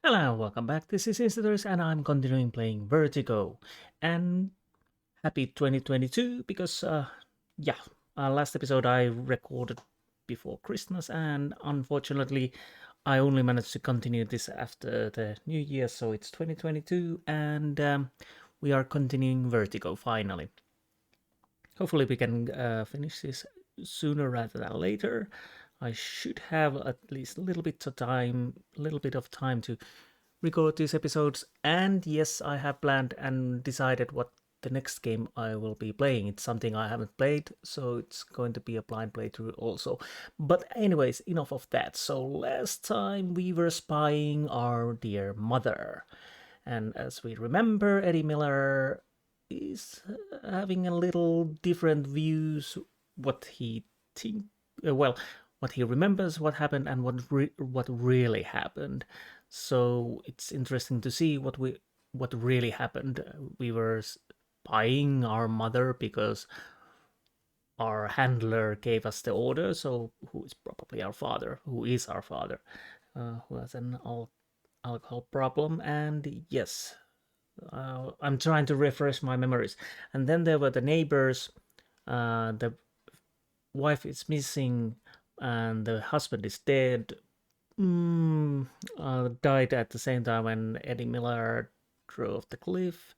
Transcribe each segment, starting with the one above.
Hello, welcome back. This is Insti and I'm continuing playing Vertigo. And happy 2022 because, yeah, last episode I recorded before Christmas, and unfortunately, I only managed to continue this after the New Year, so it's 2022, and we are continuing Vertigo finally. Hopefully, we can finish this sooner rather than later. I should have at least a little bit of time to record these episodes. And yes, I have planned and decided what the next game I will be playing. It's something I haven't played, so it's going to be a blind playthrough also. But anyways, enough of that. So last time we were spying our dear mother. And as we remember, Eddie Miller is having a little different views what he think what he remembers what happened and what really happened. So it's interesting to see what really happened. We were spying our mother because our handler gave us the order. So who is probably our father? Who is our father? Who has an alcohol problem? And yes, I'm trying to refresh my memories. And then there were the neighbors. The wife is missing, and the husband is dead. Died at the same time when Eddie Miller drove the cliff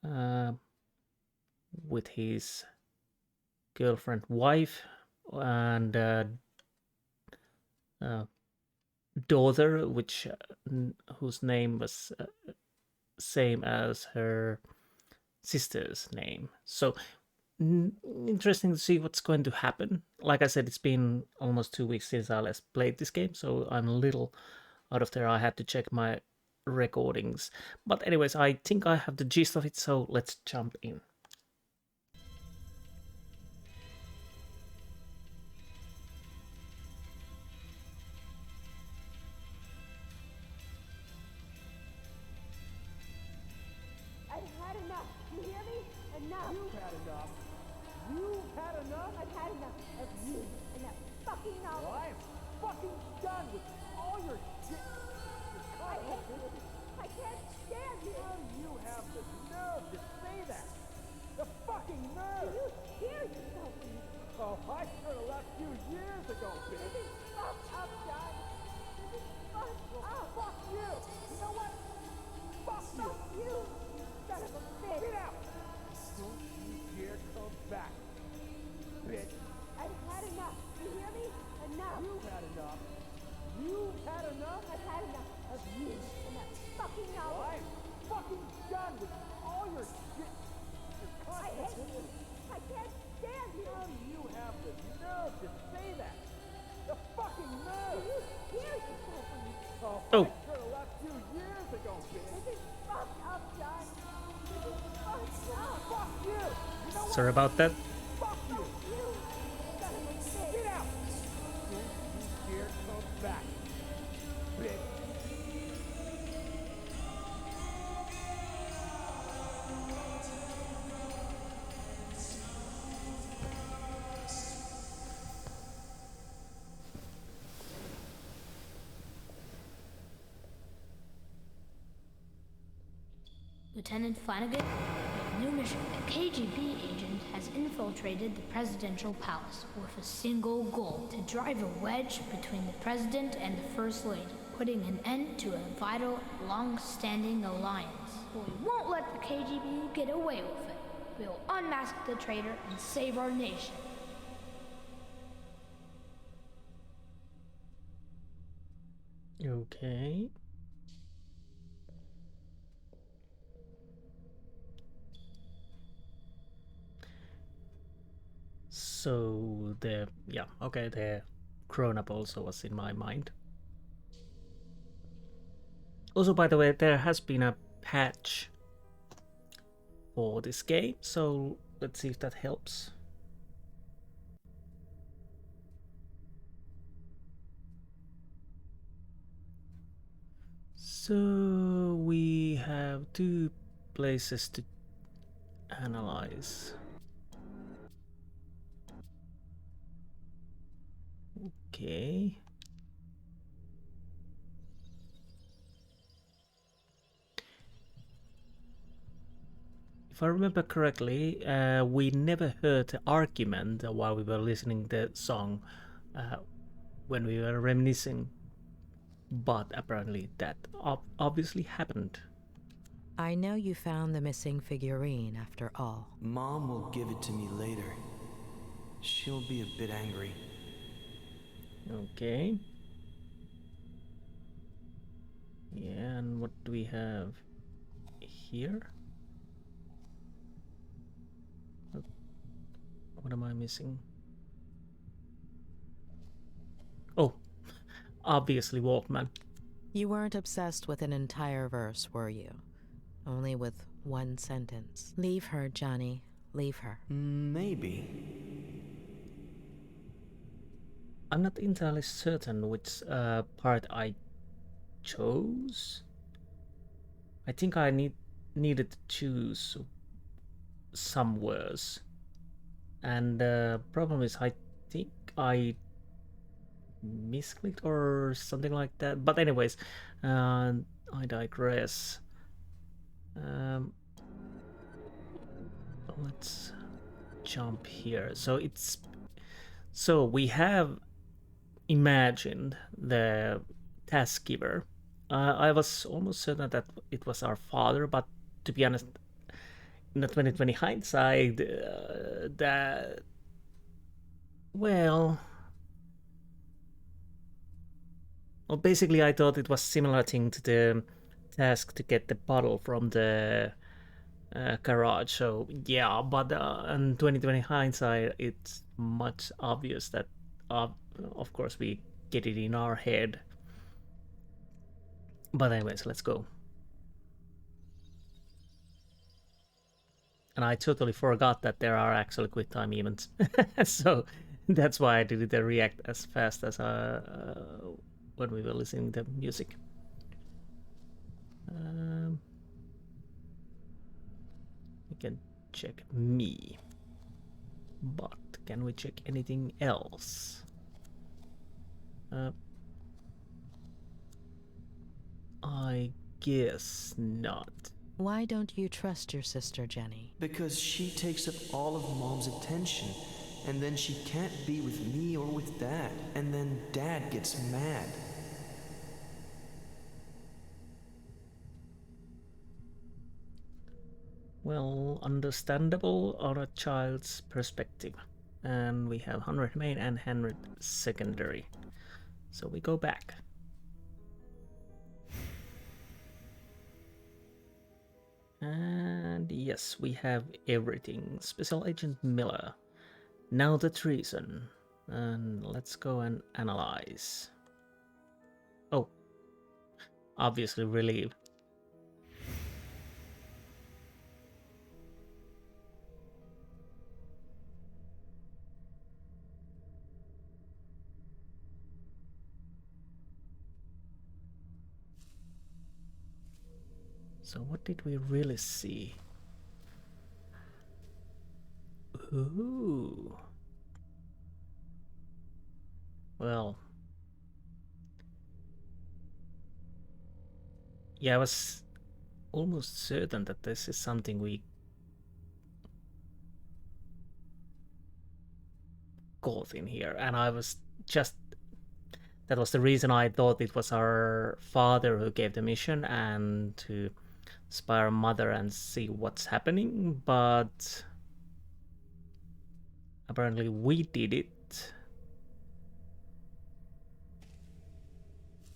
uh, with his girlfriend, wife, and uh, daughter, which whose name was same as her sister's name. So interesting to see what's going to happen. Like I said, it's been almost 2 weeks since I last played this game, so I'm a little out of there. I had to check my recordings. But anyways, I think I have the gist of it, so let's jump in. I've had enough. You hear me? Enough. You've had enough. You've had enough. I've had enough of you and that fucking novel. Well, I am fucking done with all your shit. I hate you. I can't stand you. How do you have the nerve to say that? The fucking Do nerve! you hear yourself when you... Oh, I should have left you years ago, This bitch. is fucked up, John. This is fucked up. Fuck you! You know what? Fuck you! Fuck you, son of a bitch. Get out! Don't you dare come back, bitch. I've had enough. You hear me? Enough. You've had enough. You've had enough. I've had enough of you and that fucking Well, novel. I am fucking done with all your shit. Your I hate constant you. I can't stand you. How do you have the nerve to say that? The fucking Do nerve! you hear yourself when you... Oh, Oh. I should have left you years ago, bitch. This is fucked up, John. This is fucked up. Fuck you! You know what? Sorry about that. Fuck you! You son of a bitch. Get out! Don't you dare come back, bitch. Lieutenant Flanagan, new mission. A KGB agent has infiltrated the presidential palace with a single goal: to drive a wedge between the president and the first lady, putting an end to a vital, long-standing alliance. But we won't let the KGB get away with it. We will unmask the traitor and save our nation. Okay. So the grown up also was in my mind. Also, by the way, there has been a patch for this game, so let's see if that helps. So we have 2 places to analyze. Okay. if I remember correctly, we never heard the argument while we were listening the song when we were reminiscing, but apparently that obviously happened. I know you found the missing figurine after all. Mom will give it to me later. She'll be a bit angry. Okay. Yeah, and what do we have here? What am I missing? Oh, obviously Walkman. You weren't obsessed with an entire verse, were you? Only with one sentence. Leave her, Johnny. Leave her. Maybe. I'm not entirely certain which part I chose. I think I needed to choose some words. And the problem is, I think I misclicked or something like that. But anyways, I digress. Let's jump here. So we have imagined the task giver. I was almost certain that it was our father, but to be honest, in the 2020 hindsight, that, well, basically I thought it was similar thing to the task to get the bottle from the garage. So yeah, but in 2020 hindsight, it's much obvious that, of course, we get it in our head. But anyways, let's go. And I totally forgot that there are actually quick time events. So that's why I didn't react as fast as when we were listening to music. We can check me. But can we check anything else? I guess not. Why don't you trust your sister, Jenny? Because she takes up all of Mom's attention, and then she can't be with me or with Dad, and then Dad gets mad. Well, understandable on a child's perspective. And we have 100 main and 100 secondary. So we go back. And yes, we have everything. Special Agent Miller. Now the treason. And let's go and analyze. Oh. Obviously relieved. So what did we really see? Ooh. Well. Yeah, I was almost certain that this is something we got in here, and I was just... That was the reason I thought it was our father who gave the mission and to spy our mother and see what's happening, but apparently we did it.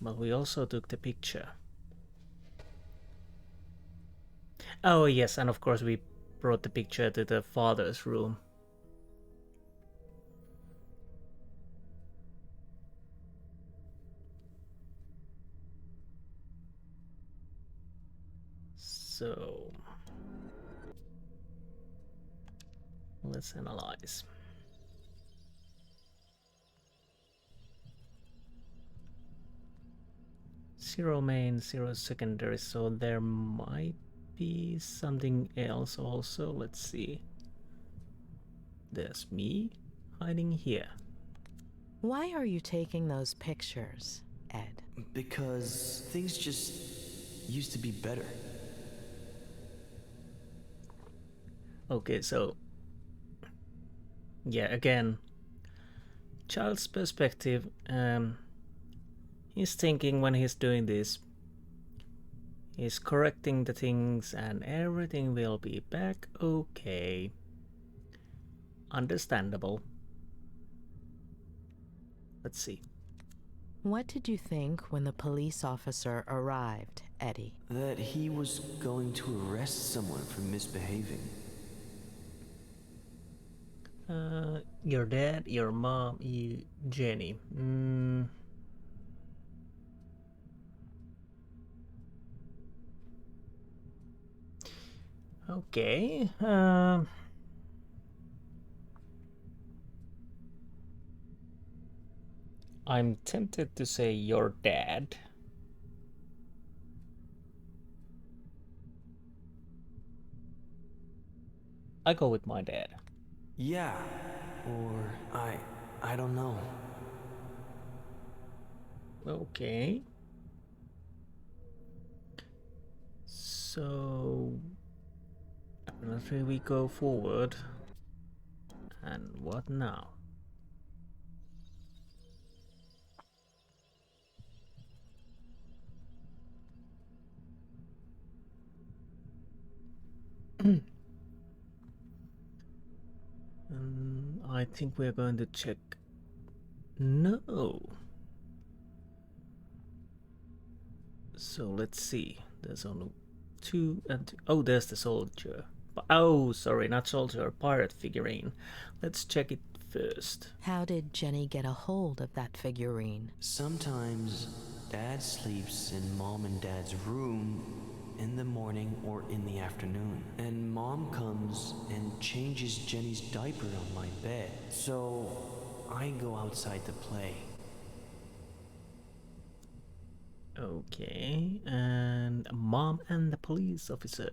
But we also took the picture. Oh yes, and of course we brought the picture to the father's room. So let's analyze. Zero main, zero secondary, so there might be something else also. Let's see. There's me hiding here. Why are you taking those pictures, Ed? Because things just used to be better. Okay, so yeah, again, child's perspective. He's thinking when he's doing this, he's correcting the things, and everything will be back okay. Understandable. Let's see. What did you think when the police officer arrived, Eddie? That he was going to arrest someone for misbehaving. Your dad, your mom, you, Jenny. Okay. I'm tempted to say your dad. I go with my dad. Yeah. Or I don't know. Okay. So apparently we go forward. And what now? I think we're going to check. No. So let's see. There's only two and oh, there's the soldier. Oh, sorry, not soldier, pirate figurine. Let's check it first. How did Jenny get a hold of that figurine? Sometimes Dad sleeps in Mom and Dad's room in the morning or in the afternoon. And Mom comes and changes Jenny's diaper on my bed. So I go outside to play. Okay, and Mom and the police officer.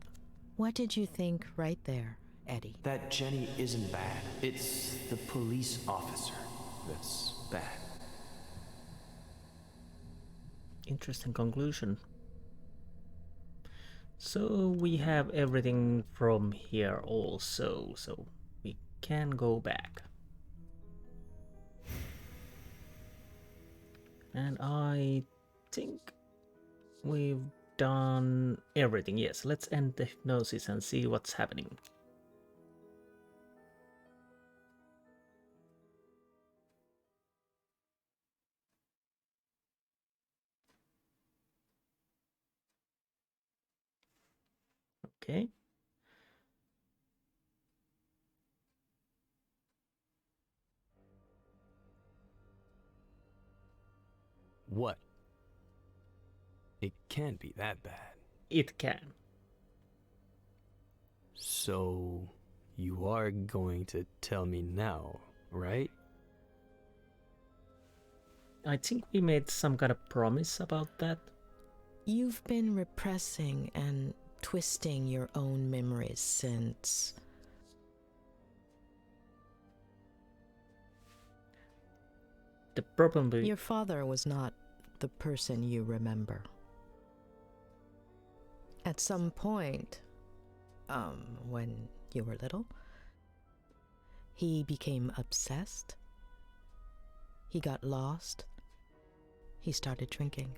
What did you think right there, Eddie? That Jenny isn't bad. It's the police officer that's bad. Interesting conclusion. So we have everything from here also, so we can go back. And I think we've done everything. Yes, let's end the hypnosis and see what's happening. Okay. What? It can't be that bad. It can. So, you are going to tell me now, right? I think we made some kind of promise about that. You've been repressing and twisting your own memories since... The problem with... Your father was not the person you remember. At some point, when you were little, he became obsessed. He got lost. He started drinking.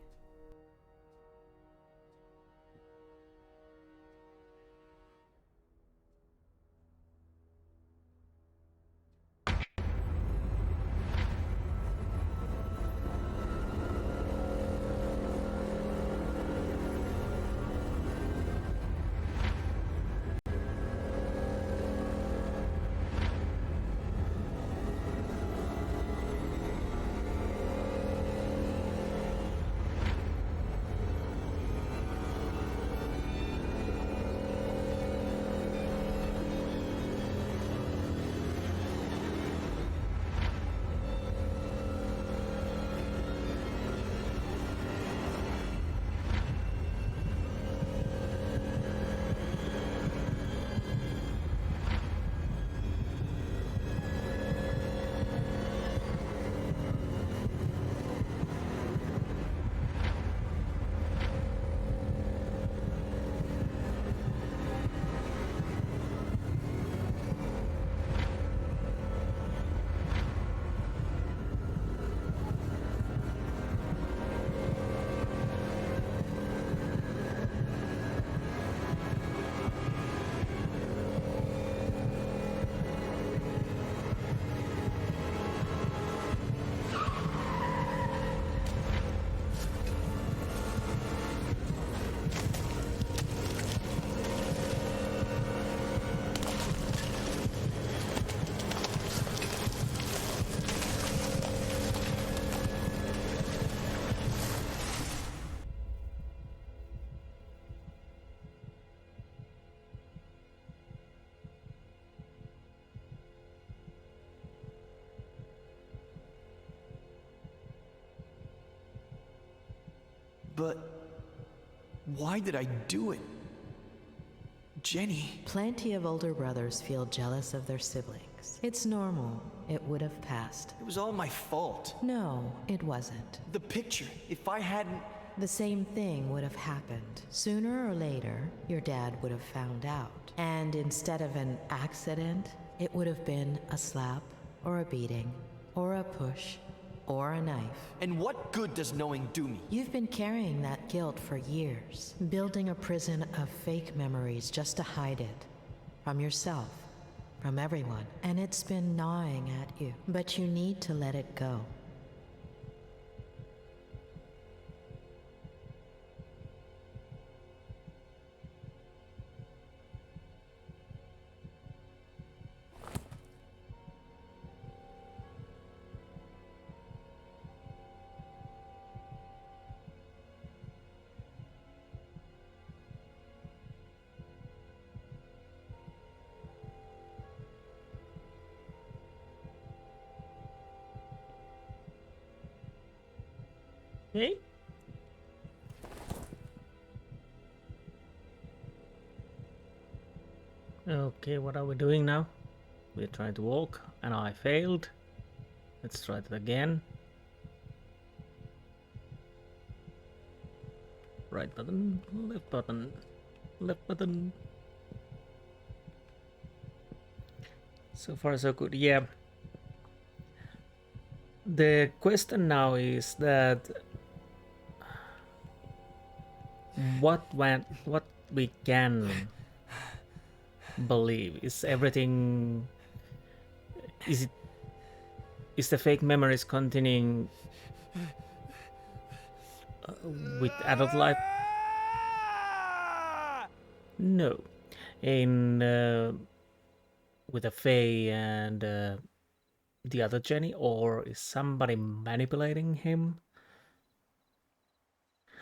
But why did I do it? Jenny. Plenty of older brothers feel jealous of their siblings. It's normal. It would have passed. It was all my fault. No, it wasn't. The picture, if I hadn't... The same thing would have happened. Sooner or later, your dad would have found out. And instead of an accident, it would have been a slap, or a beating, or a push, or a knife. And what good does knowing do me? You've been carrying that guilt for years, building a prison of fake memories just to hide it. From yourself, from everyone. And it's been gnawing at you. But you need to let it go. Okay. Okay, what are we doing now? We're trying to walk, and I failed. Let's try that again. Right button, left button, left button. So far so good, yeah. The question now is that what we can believe. Is everything, is the fake memories continuing with adult life? No, in with a Faye and the other Jenny, or is somebody manipulating him?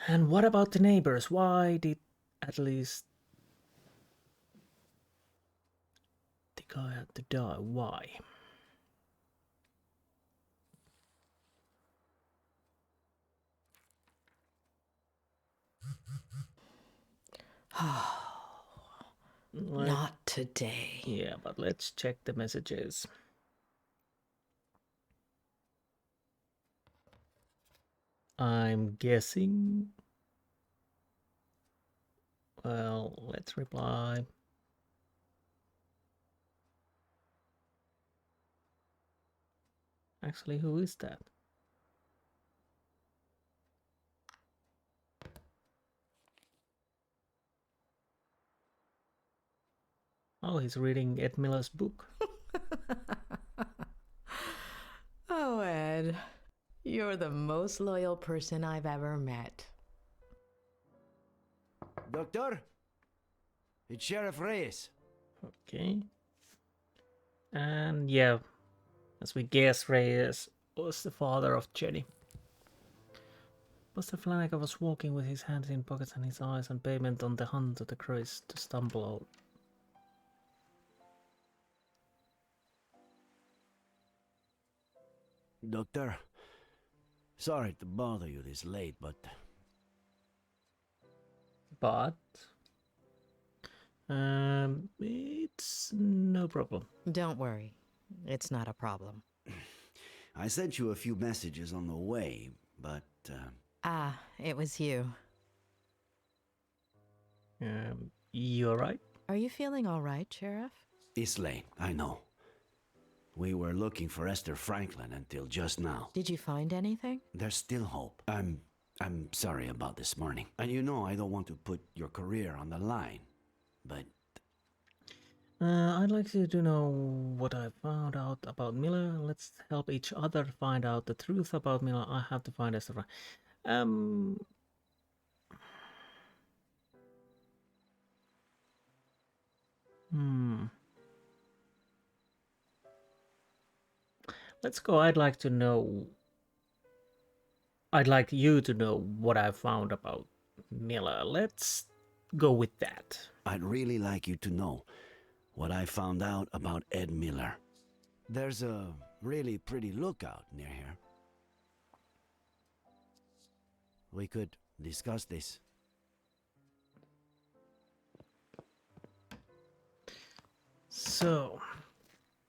And what about the neighbors? Why did at least the guy had to die? Why? Not today. Yeah, but let's check the messages. I'm guessing. Well, let's reply. Actually, who is that? Oh, he's reading Ed Miller's book. Oh, Ed. You're the most loyal person I've ever met. Doctor? It's Sheriff Reyes. Okay. And yeah, as we guess, Reyes was the father of Jenny. Buster Flanagan was walking with his hands in pockets and his eyes on pavement on the hunt of the Chris to stumble out. Doctor, sorry to bother you this late, but it's no problem. Don't worry. It's not a problem. I sent you a few messages on the way, but Ah, it was you. You alright? Are you feeling all right, Sheriff? it's late, I know. We were looking for Esther Franklin until just now. Did you find anything? There's still hope. I'm sorry about this morning. And you know I don't want to put your career on the line, but I'd like you to know what I found out about Miller. Let's help each other find out the truth about Miller. I have to find Esther. Let's go. I'd like you to know what I found about Miller. Let's go with that. I'd really like you to know what I found out about Ed Miller. There's a really pretty lookout near here. We could discuss this. So,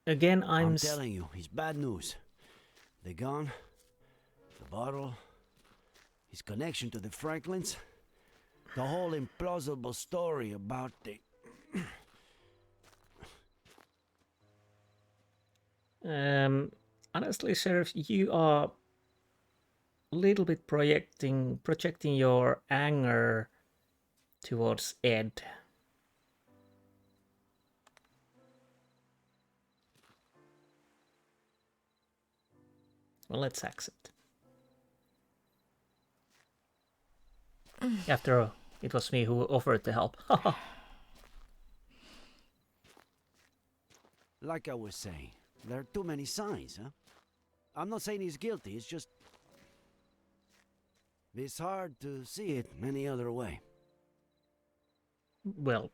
again, I'm telling you, it's bad news. The gun, the bottle, his connection to the Franklins, the whole implausible story about the... Honestly, Sheriff, you are a little bit projecting your anger towards Ed. Well, let's accept. After all, it was me who offered the help. Like I was saying, there are too many signs, huh? I'm not saying he's guilty, it's just... It's hard to see it any other way. Well,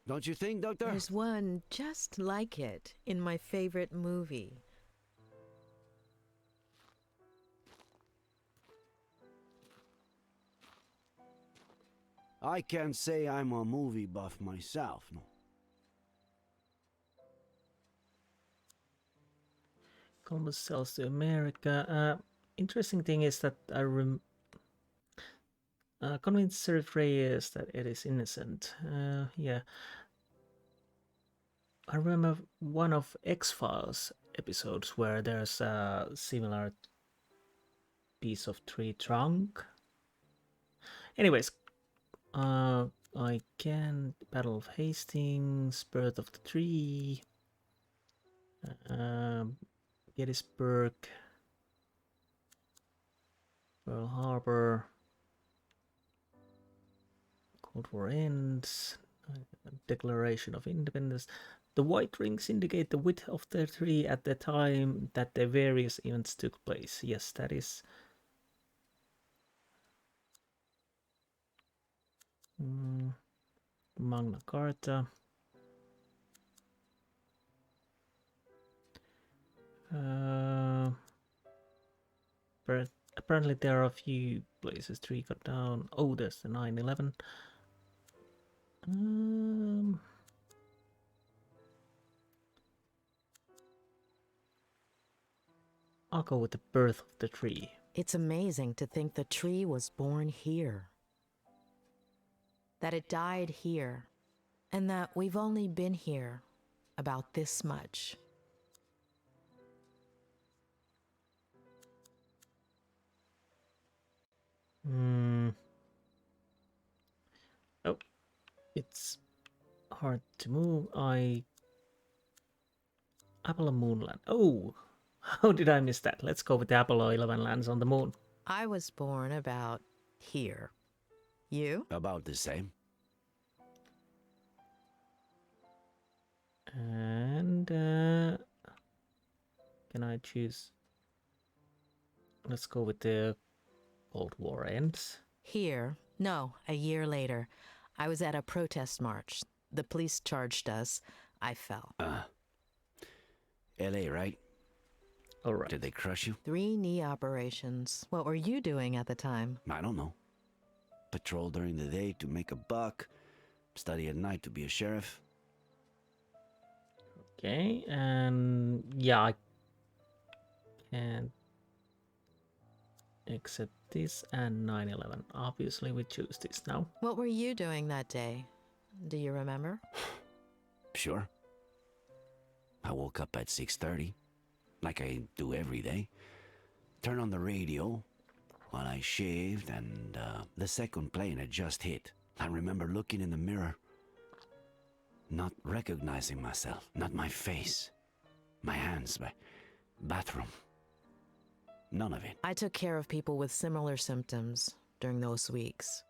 Don't you think, Doctor? There's one just like it in my favorite movie. I can't say I'm a movie buff myself, no. Columbus sells to America. Interesting thing is that I convinced Sheriff Reyes that it is innocent. Yeah. I remember one of X-Files episodes where there's a similar piece of tree trunk. Anyways, I can Battle of Hastings, Birth of the Tree, Gettysburg, Pearl Harbor, Cold War ends, Declaration of Independence. The white rings indicate the width of the tree at the time that the various events took place. Yes, that is. Magna Carta. But apparently there are a few places tree cut down. Oh, there's the 9/11. I'll go with the birth of the tree. It's amazing to think the tree was born here. That it died here. And that we've only been here about this much. Oh, it's hard to move. Apollo Moonland. Oh, how did I miss that? Let's go with the Apollo 11 lands on the moon. I was born about here. You? About the same. And can I choose? Let's go with the Cold War ends. Here. No, a year later. I was at a protest march. The police charged us. I fell. LA, right? All right. Did they crush you? 3 knee operations. What were you doing at the time? I don't know. Patrol during the day to make a buck. Study at night to be a sheriff. Okay, and yeah, I can accept this and 9/11. Obviously, we choose this now. What were you doing that day? Do you remember? Sure. I woke up at 6:30, like I do every day. Turned on the radio while I shaved, and the second plane had just hit. I remember looking in the mirror, not recognizing myself, not my face, my hands, my bathroom. None of it. I took care of people with similar symptoms during those weeks.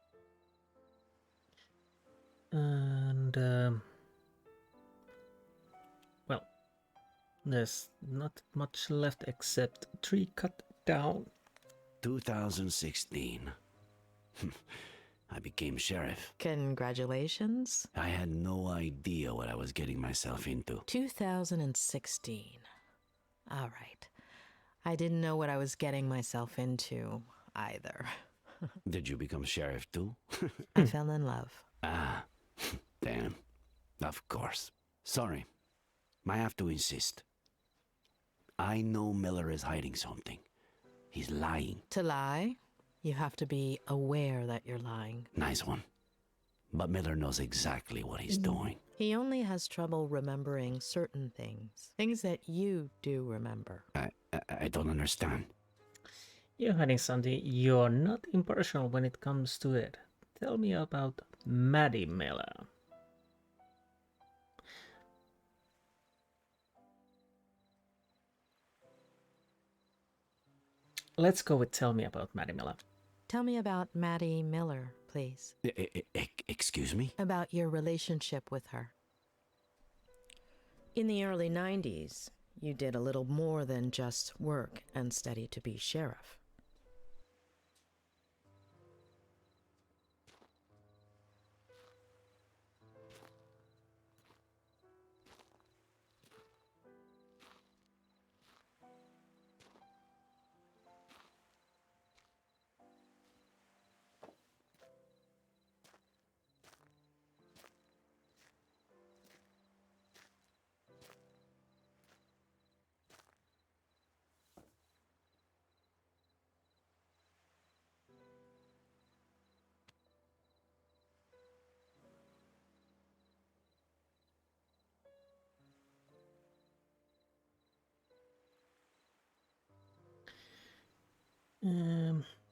And well, there's not much left except tree cut down. 2016. I became sheriff. Congratulations. I had no idea what I was getting myself into. 2016. All right. I didn't know what I was getting myself into either. Did you become sheriff too? I fell in love. Ah, damn. Of course. Sorry. I have to insist. I know Miller is hiding something. He's lying. To lie, you have to be aware that you're lying. Nice one. But Miller knows exactly what he's doing. He only has trouble remembering certain things that you do remember. I don't understand. You're hiding something. You're not impartial when it comes to it. Tell me about Maddie Miller. Let's go with tell me about Maddie Miller. Tell me about Maddie Miller, please. Excuse me? About your relationship with her. In the early 90s, you did a little more than just work and study to be sheriff.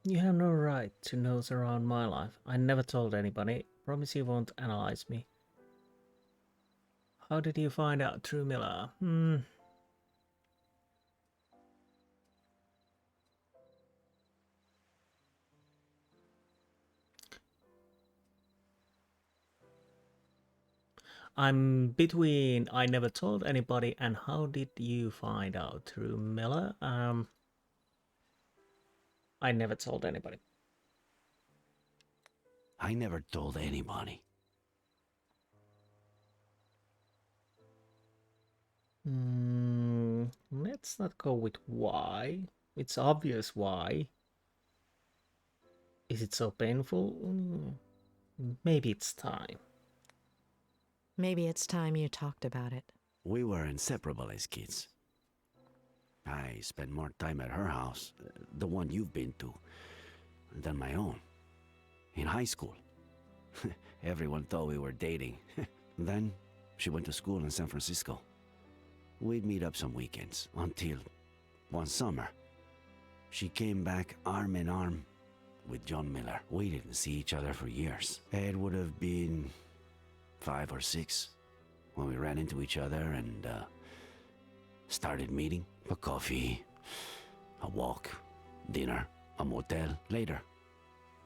You have no right to nose around my life. I never told anybody. Promise you won't analyze me. How did you find out through Miller? I'm between I never told anybody and how did you find out through Miller? I never told anybody. I never told anybody. Let's not go with why. It's obvious why. Is it so painful? Maybe it's time. Maybe it's time you talked about it. We were inseparable as kids. I spent more time at her house, the one you've been to, than my own. In high school. Everyone thought we were dating. Then she went to school in San Francisco. We'd meet up some weekends, until one summer. She came back arm in arm with John Miller. We didn't see each other for years. It would have been 5 or 6 when we ran into each other and started meeting. A coffee, a walk, dinner, a motel. Later,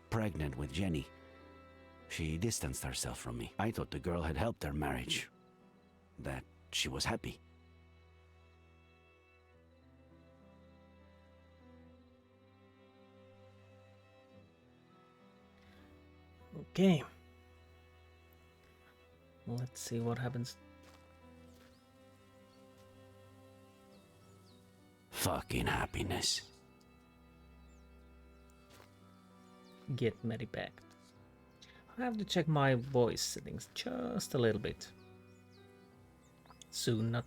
pregnant with Jenny. She distanced herself from me. I thought the girl had helped their marriage. That she was happy. Okay. Let's see what happens. Fucking happiness. Get Maddie back. I have to check my voice settings just a little bit. Soon, not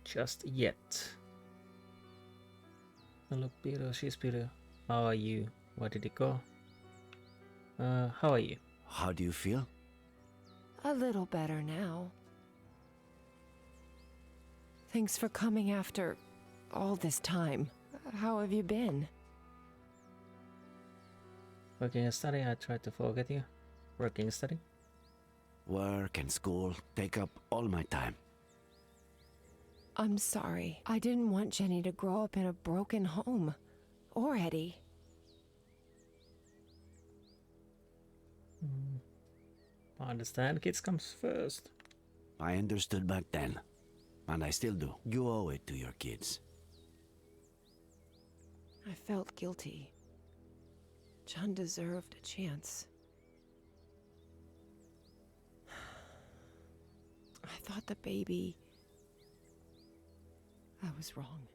just yet. Oh, look, Peter, she's Peter. How are you? Where did it go? How are you? How do you feel? A little better now. Thanks for coming after all this time. How have you been? Working and study, I tried to forget you. Working and study. Work and school take up all my time. I'm sorry. I didn't want Jenny to grow up in a broken home. Or Eddie. I understand kids comes first. I understood back then, and I still do. You owe it to your kids. I felt guilty. John deserved a chance. I thought the baby... I was wrong.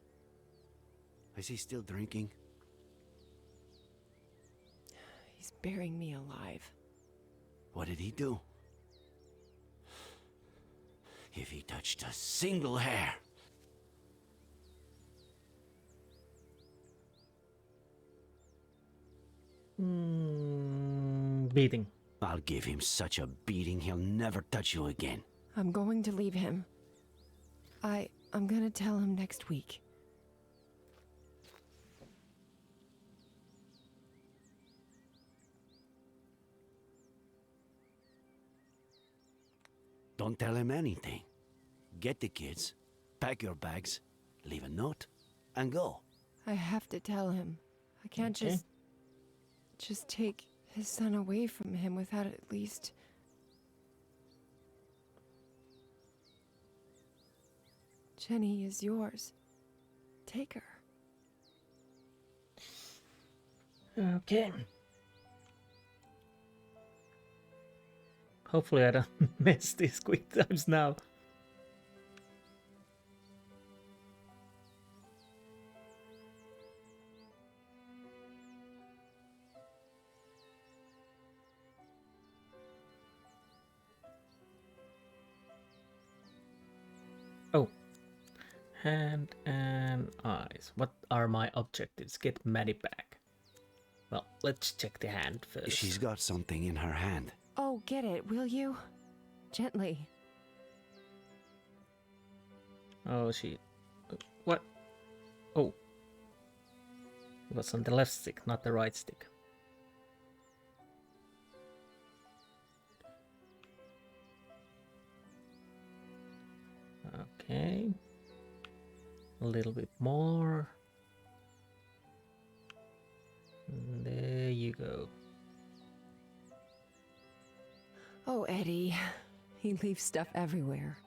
Is he still drinking? He He's burying me alive. What did he do? If he touched a single hair. Beating. I'll give him such a beating he'll never touch you again. I'm going to leave him. I'm gonna tell him next week. Don't tell him anything. Get the kids, pack your bags, leave a note, and go. I have to tell him. I can't Okay. just take his son away from him without at least... Jenny is yours. Take her. Okay. Hopefully I don't miss these quick times now. Oh. Hand and eyes. What are my objectives? Get Maddie back. Well, let's check the hand first. She's got something in her hand. Oh, get it, will you? Gently. Oh, she... What? Oh. It was on the left stick, not the right stick. Okay. A little bit more. There you go. Oh, Eddie. He leaves stuff everywhere.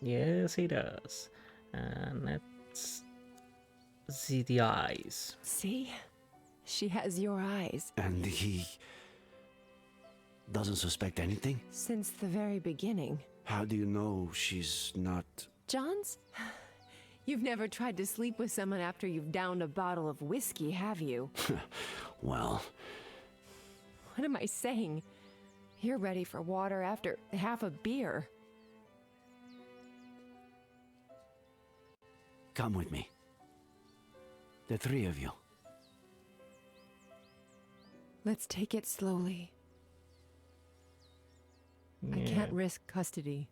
Yes, he does. And let's see the eyes. See? She has your eyes. And he doesn't suspect anything? Since the very beginning. How do you know she's not... John's? You've never tried to sleep with someone after you've downed a bottle of whiskey, have you? Well... What am I saying? You're ready for water after half a beer. Come with me. The three of you. Let's take it slowly. I can't risk custody.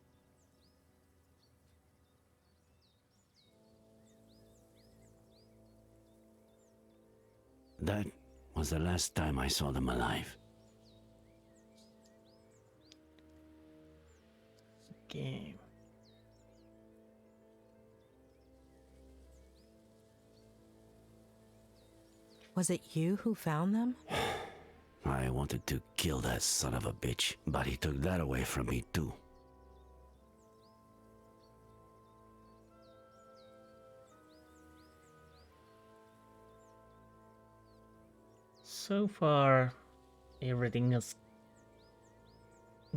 That was the last time I saw them alive. Okay. Was it you who found them? I wanted to kill that son of a bitch, but he took that away from me too. So far, everything has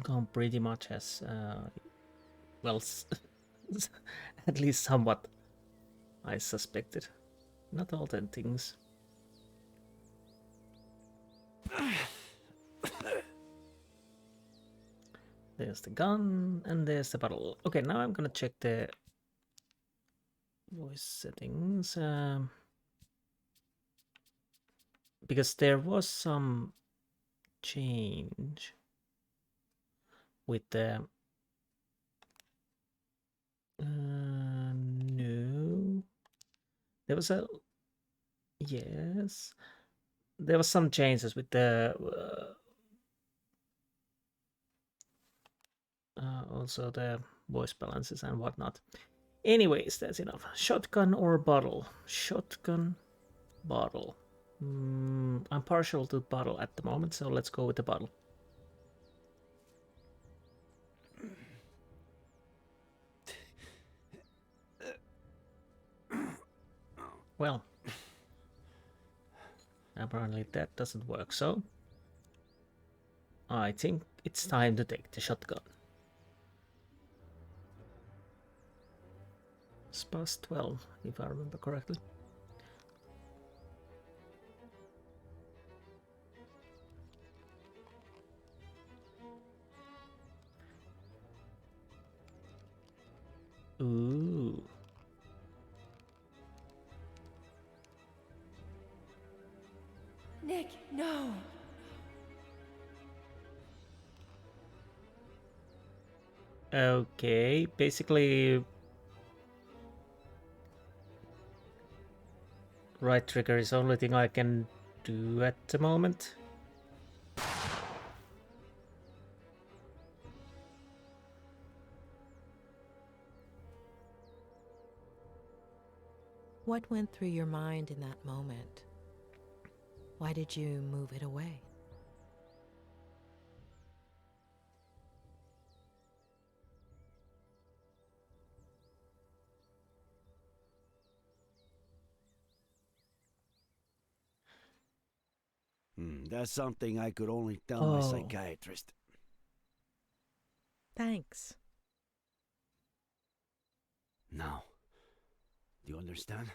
gone pretty much as, well, at least somewhat I suspected. Not all the things. There's the gun, and there's the bottle. Okay, now I'm gonna check the voice settings. Because there was some change with the... no. There was a... yes. There was some changes with the... also the voice balances and whatnot. Anyways, that's enough. Shotgun or bottle? Shotgun, bottle. I'm partial to bottle at the moment, so let's go with the bottle. Well, apparently that doesn't work, so I think it's time to take the shotgun. It's past 12, if I remember correctly. No. Okay, basically, right trigger is the only thing I can do at the moment. What went through your mind in that moment? Why did you move it away? That's something I could only tell my Oh, psychiatrist. Thanks. Now, do you understand?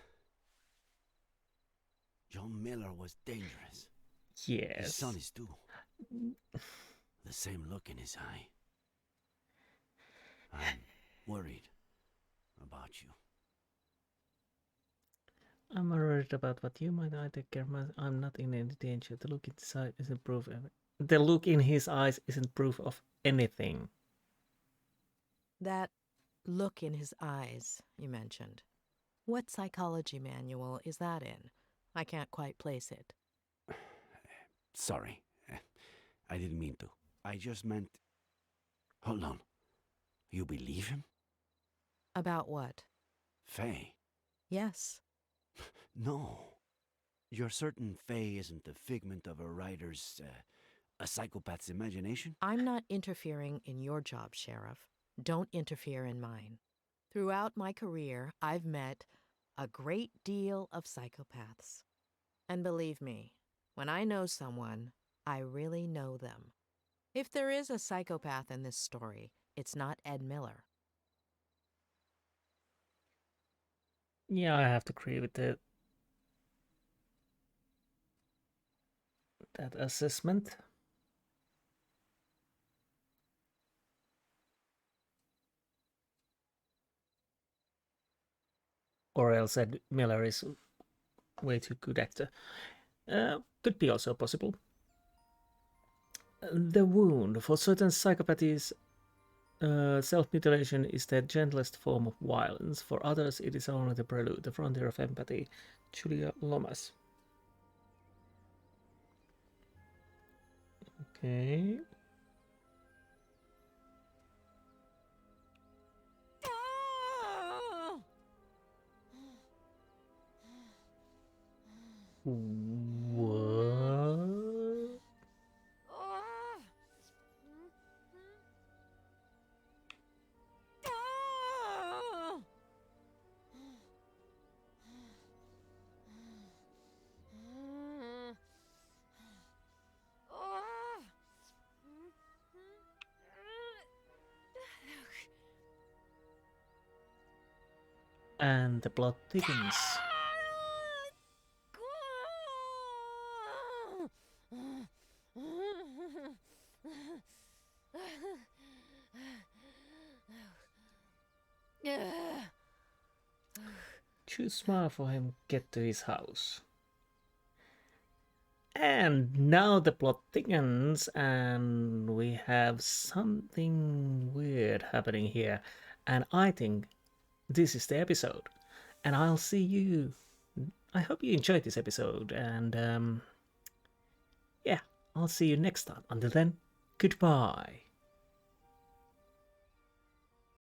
John Miller was dangerous. His son yes. is too. The same look in his eye. I'm worried about you. I'm worried about what you might. I take care. I'm not in any danger. The look in his eyes isn't proof. The look in his eyes isn't proof of anything. That look in his eyes you mentioned. What psychology manual is that in? I can't quite place it. Sorry. I didn't mean to. I just meant... Hold on. You believe him? About what? Faye? Yes. No. You're certain Faye isn't the figment of a writer's, a psychopath's imagination? I'm not interfering in your job, Sheriff. Don't interfere in mine. Throughout my career, I've met a great deal of psychopaths. And believe me, when I know someone, I really know them. If there is a psychopath in this story, it's not Ed Miller. Yeah, I have to agree with that assessment. Or else Ed Miller is way too good actor. Could be also possible. The wound. For certain psychopathies, self-mutilation is the gentlest form of violence. For others, it is only the prelude, the frontier of empathy. Julia Lomas. Okay. What? And the plot thickens. Too smart for him get to his house. And now the plot thickens, and we have something weird happening here. And I think this is the episode. And I'll see you. I hope you enjoyed this episode. And yeah, I'll see you next time. Until then, goodbye.